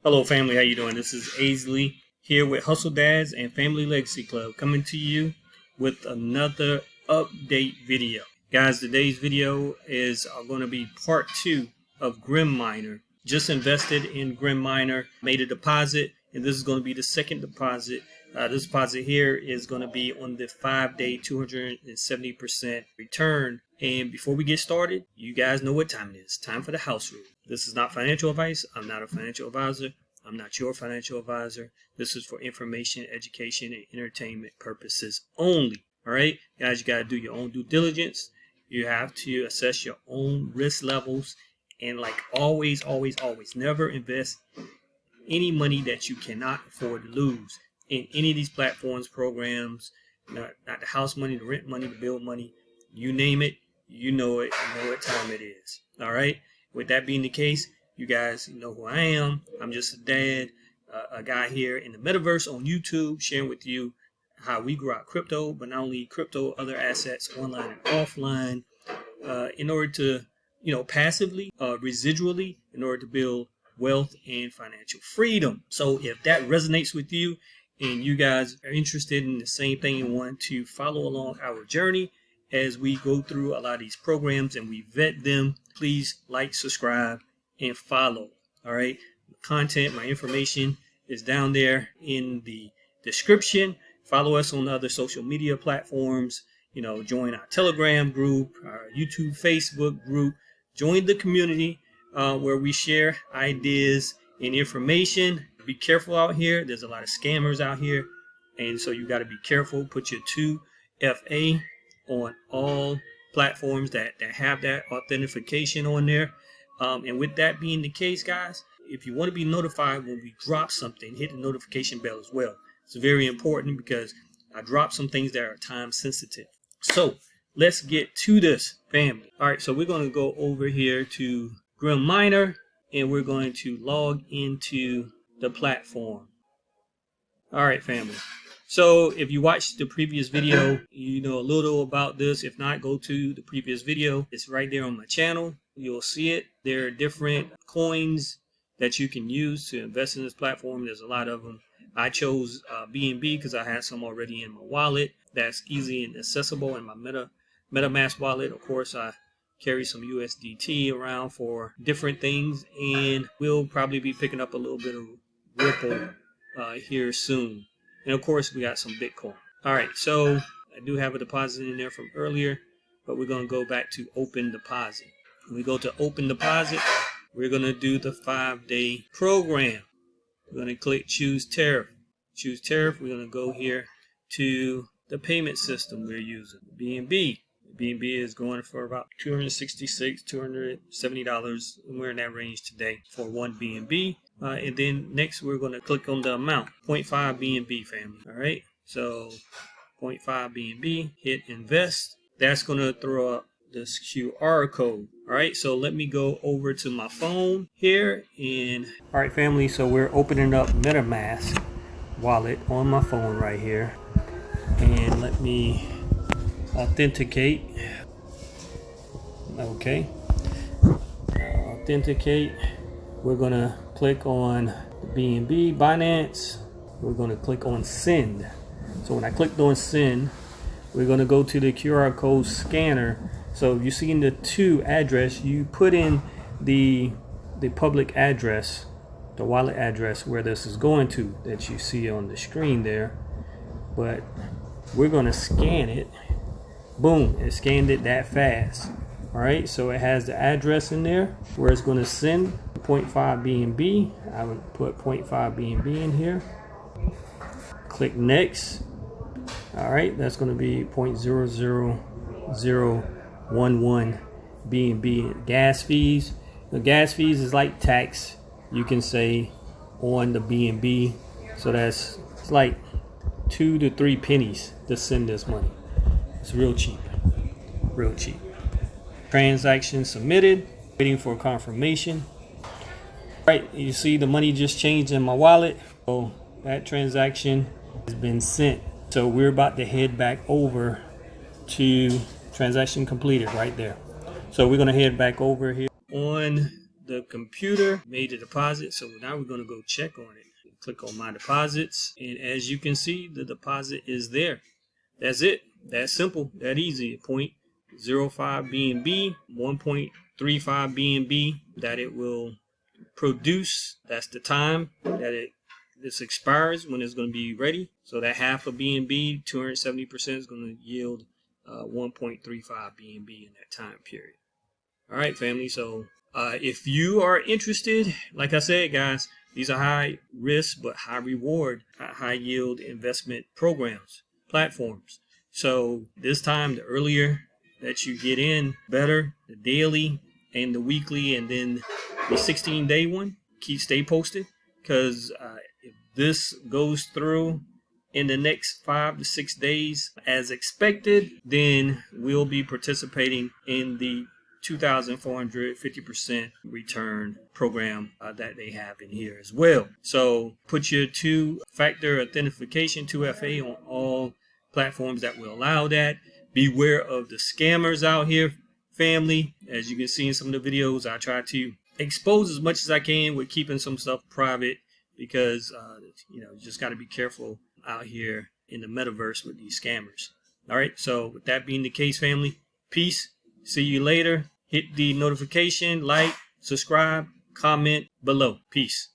Hello family, how you doing? This is Aislee here with Hustle Dads and Family Legacy Club coming to you with another update video. Guys, today's video is going to be part 2 of GrenMiner. Just invested in GrenMiner, made a deposit, and this is going to be the second deposit. This deposit here is going to be on the 5-day 270% return. And before we get started, you guys know what time it is. Time for the house rule. This is not financial advice. I'm not a financial advisor. I'm not your financial advisor. This is for information, education, and entertainment purposes only. All right, guys, you got to do your own due diligence. You have to assess your own risk levels. And like always, never invest any money that you cannot afford to lose in any of these platforms, programs, not the house money, the rent money, the bill money, you name it, you know it, you know what time it is. All right. With that being the case, you guys know who I am. I'm just a dad, a guy here in the metaverse on YouTube, sharing with you how we grow out crypto, but not only crypto, other assets, online and offline, in order to, passively, residually, in order to build wealth and financial freedom. So if that resonates with you and you guys are interested in the same thing and want to follow along our journey as we go through a lot of these programs and we vet them, please like, subscribe, and follow. All right. The content, my information is down there in the description. Follow us on other social media platforms. Join our Telegram group, our YouTube, Facebook group. Join the community where we share ideas and information. Be careful out here. There's a lot of scammers out here. And so you got to be careful. Put your 2FA on all platforms that have that authentication on there. And with that being the case, guys, if you want to be notified when we drop something, hit the notification bell as well. It's very important because I drop some things that are time sensitive. So let's get to this, family. All right, so we're going to go over here to GrenMiner and we're going to log into the platform. All right, family. So if you watched the previous video, you know a little about this. If not, go to the previous video. It's right there on my channel. You'll see it. There are different coins that you can use to invest in this platform. There's a lot of them. I chose BNB because I had some already in my wallet. That's easy and accessible in my MetaMask wallet. Of course, I carry some USDT around for different things, and we'll probably be picking up a little bit of Ripple here soon. And of course, we got some Bitcoin. All right, so I do have a deposit in there from earlier, but we're going to go back to open deposit. When we go to open deposit, we're going to do the 5-day program. We're going to click choose tariff. Choose tariff. We're going to go here to the payment system we're using, BNB. BNB is going for about $266, $270. We're in that range today for one BNB. And then next we're going to click on the amount, 0.5 BNB, family. All right, so 0.5 BNB, hit invest. That's going to throw up this QR code. All right, so let me go over to my phone here. And all right, family, so we're opening up MetaMask wallet on my phone right here. And let me authenticate. Okay, authenticate. We're going to click on BNB, Binance. We're going to click on send. So when I clicked on send, we're going to go to the QR code scanner. So you see in the to address, you put in the public address, the wallet address where this is going to, that you see on the screen there. But we're going to scan it. Boom, it scanned it that fast. All right, so it has the address in there where it's going to send 0.5 BNB. I would put 0.5 BNB in here. Click next. All right, that's going to be 0.00011 BNB. Gas fees. The gas fees is like tax, you can say, on the BNB. So it's like 2 to 3 pennies to send this money. It's real cheap. Real cheap. Transaction submitted. Waiting for confirmation. Right, you see the money just changed in my wallet. So that transaction has been sent. So we're about to head back over to transaction completed right there. So we're going to head back over here on the computer, made the deposit. So now we're going to go check on it. Click on my deposits, and as you can see, the deposit is there. That's it. That's simple. That easy. 0.05 BNB, 1.35 BNB that it will produce. That's the time that this expires, when it's going to be ready. So that half of BNB, 270%, is going to yield 1.35 BNB in that time period. All right, family. So if you are interested, like I said, guys, these are high risk but high reward, high yield investment programs, platforms. So this time, the earlier that you get in, better. The daily and the weekly, and then the 16-day one. Stay posted, because if this goes through in the next 5 to 6 days as expected, then we'll be participating in the 2,450% return program that they have in here as well. So put your two-factor authentication, 2FA, on all platforms that will allow that. Beware of the scammers out here, family. As you can see in some of the videos, I try to expose as much as I can with keeping some stuff private, because you just got to be careful out here in the metaverse with these scammers. All right, so with that being the case, family, peace. See you later. Hit the notification, like, subscribe, comment below. Peace.